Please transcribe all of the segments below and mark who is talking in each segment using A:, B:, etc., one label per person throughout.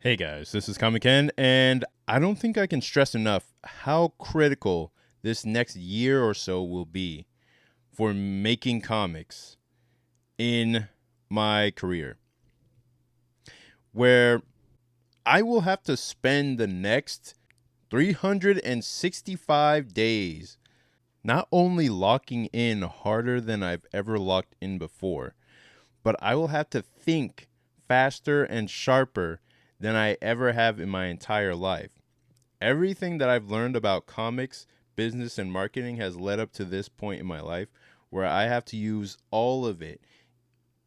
A: Hey guys, this is Comic Ken, and I don't think I can stress enough how critical this next year or so will be for making comics in my career. Where I will have to spend the next 365 days not only locking in harder than I've ever locked in before, but I will have to think faster and sharper than I ever have in my entire life. Everything that I've learned about comics, business, and marketing has led up to this point in my life where I have to use all of it,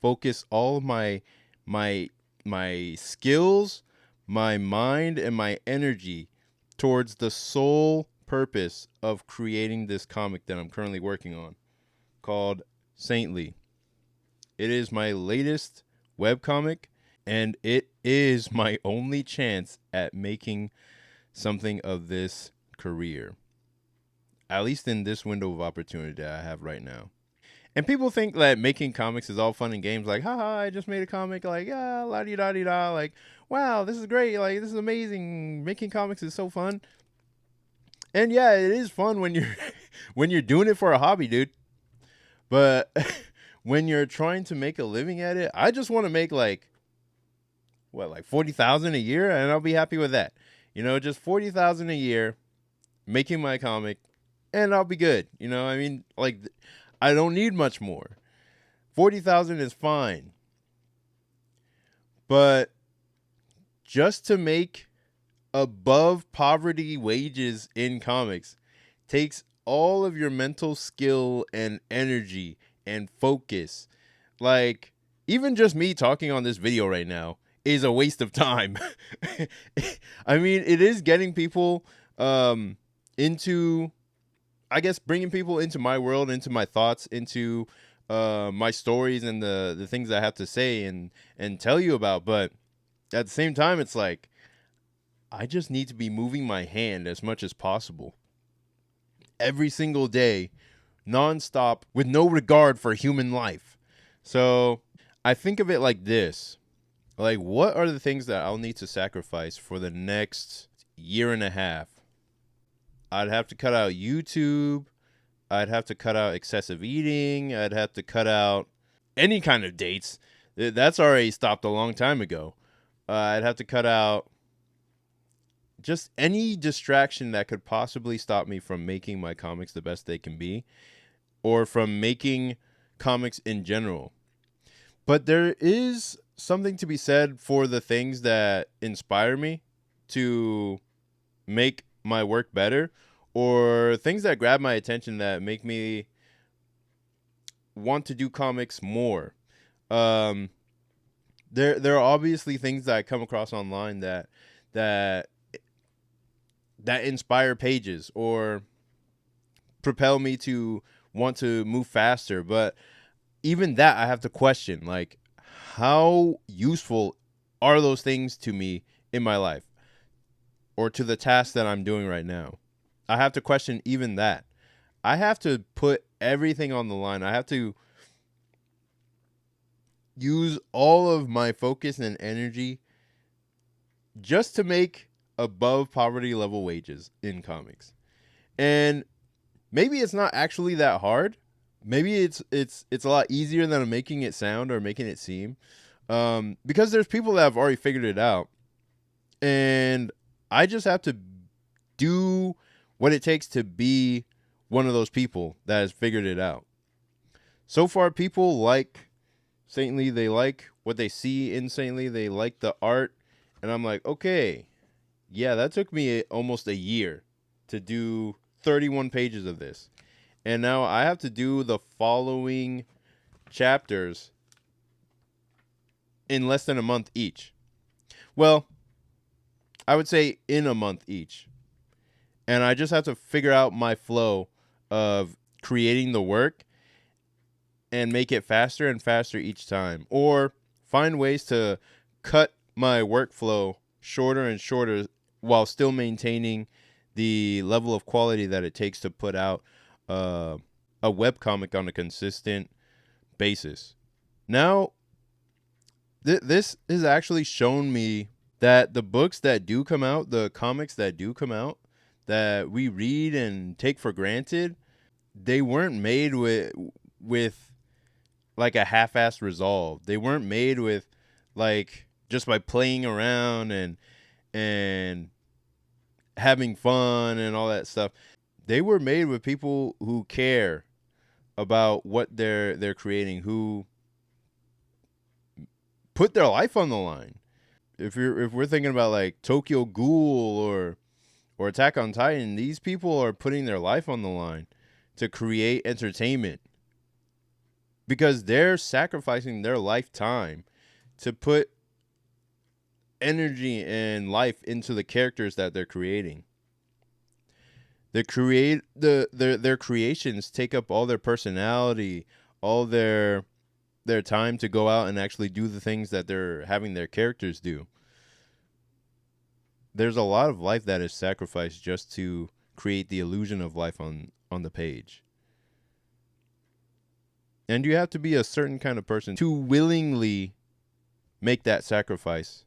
A: focus all of my skills, my mind, and my energy towards the sole purpose of creating this comic that I'm currently working on called Saintly. It is my latest webcomic, and it is my only chance at making something of this career, at least in this window of opportunity that I have right now. And people think that making comics is all fun and games, like, haha, I just made a comic, like, yeah, la di da di da, like, wow, this is great, like, this is amazing. Making comics is so fun. And yeah, it is fun when you're when you're doing it for a hobby, dude. But when you're trying to make a living at it, I just want to make like 40,000 a year, and I'll be happy with that. You know, just 40,000 a year, making my comic, and I'll be good. You know, I mean, like, I don't need much more. 40,000 is fine. But just to make above poverty wages in comics takes all of your mental skill and energy and focus. Like, even just me talking on this video right now is a waste of time. I mean, it is getting people into, I guess, bringing people into my world, into my thoughts, into my stories and the things I have to say and tell you about. But at the same time, it's like, I just need to be moving my hand as much as possible every single day, nonstop, with no regard for human life. So I think of it like this. Like, what are the things that I'll need to sacrifice for the next year and a half? I'd have to cut out YouTube. I'd have to cut out excessive eating. I'd have to cut out any kind of dates. That's already stopped a long time ago. I'd have to cut out just any distraction that could possibly stop me from making my comics the best they can be, or from making comics in general. But there is something to be said for the things that inspire me to make my work better, or things that grab my attention that make me want to do comics more. There are obviously things that I come across online that inspire pages or propel me to want to move faster. But even that, I have to question, like, how useful are those things to me in my life or to the task that I'm doing right now? I have to question even that. I have to put everything on the line. I have to use all of my focus and energy just to make above poverty level wages in comics. And maybe it's not actually that hard. Maybe it's a lot easier than I'm making it sound or making it seem. Because there's people that have already figured it out. And I just have to do what it takes to be one of those people that has figured it out. So far, people like Saintly. They like what they see in Saintly. They like the art. And I'm like, okay, yeah, that took me almost a year to do 31 pages of this. And now I have to do the following chapters in less than a month each. Well, I would say in a month each. And I just have to figure out my flow of creating the work and make it faster and faster each time. Or find ways to cut my workflow shorter and shorter while still maintaining the level of quality that it takes to put out a webcomic on a consistent basis. Now, this has actually shown me that the books that do come out, the comics that do come out, that we read and take for granted, they weren't made with like a half-assed resolve. They weren't made with like just by playing around and having fun and all that stuff. They were made with people who care about what they're creating, who put their life on the line. If we're thinking about like Tokyo Ghoul or Attack on Titan, these people are putting their life on the line to create entertainment because they're sacrificing their lifetime to put energy and life into the characters that they're creating. Their creations take up all their personality, all their time to go out and actually do the things that they're having their characters do. There's a lot of life that is sacrificed just to create the illusion of life on the page. And you have to be a certain kind of person to willingly make that sacrifice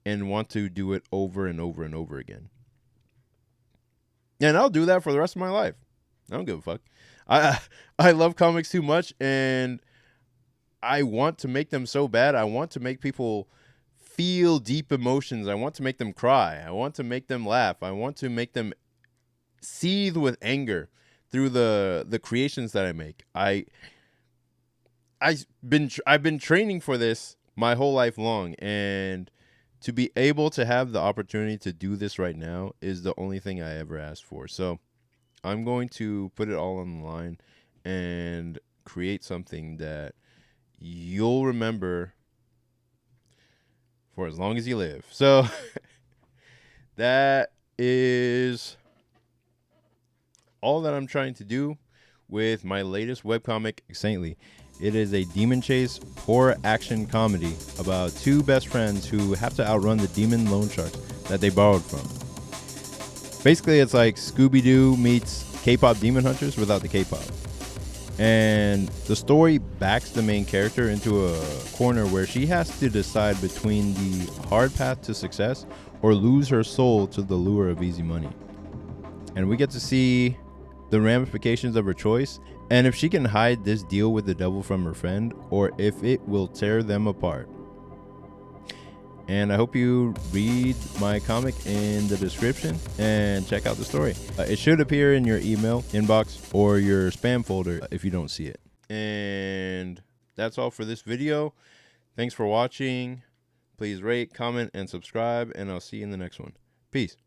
A: and want to do it over and over and over again. And I'll do that for the rest of my life. I don't give a fuck. I love comics too much, and I want to make them so bad. I want to make people feel deep emotions. I want to make them cry. I want to make them laugh. I want to make them seethe with anger through the creations that I make. I've been training for this my whole life long, and to be able to have the opportunity to do this right now is the only thing I ever asked for. So I'm going to put it all on the line and create something that you'll remember for as long as you live. So that is all that I'm trying to do with my latest webcomic, Saintly. It is a demon chase horror action comedy about two best friends who have to outrun the demon loan sharks that they borrowed from. Basically, it's like Scooby-Doo meets K-pop Demon Hunters without the K-pop. And the story backs the main character into a corner where she has to decide between the hard path to success or lose her soul to the lure of easy money. And we get to see the ramifications of her choice, and if she can hide this deal with the devil from her friend, or if it will tear them apart. And I hope you read my comic in the description and check out the story. It should appear in your email inbox or your spam folder if you don't see it. And that's all for this video. Thanks for watching. Please rate, comment, and subscribe, and I'll see you in the next one. Peace.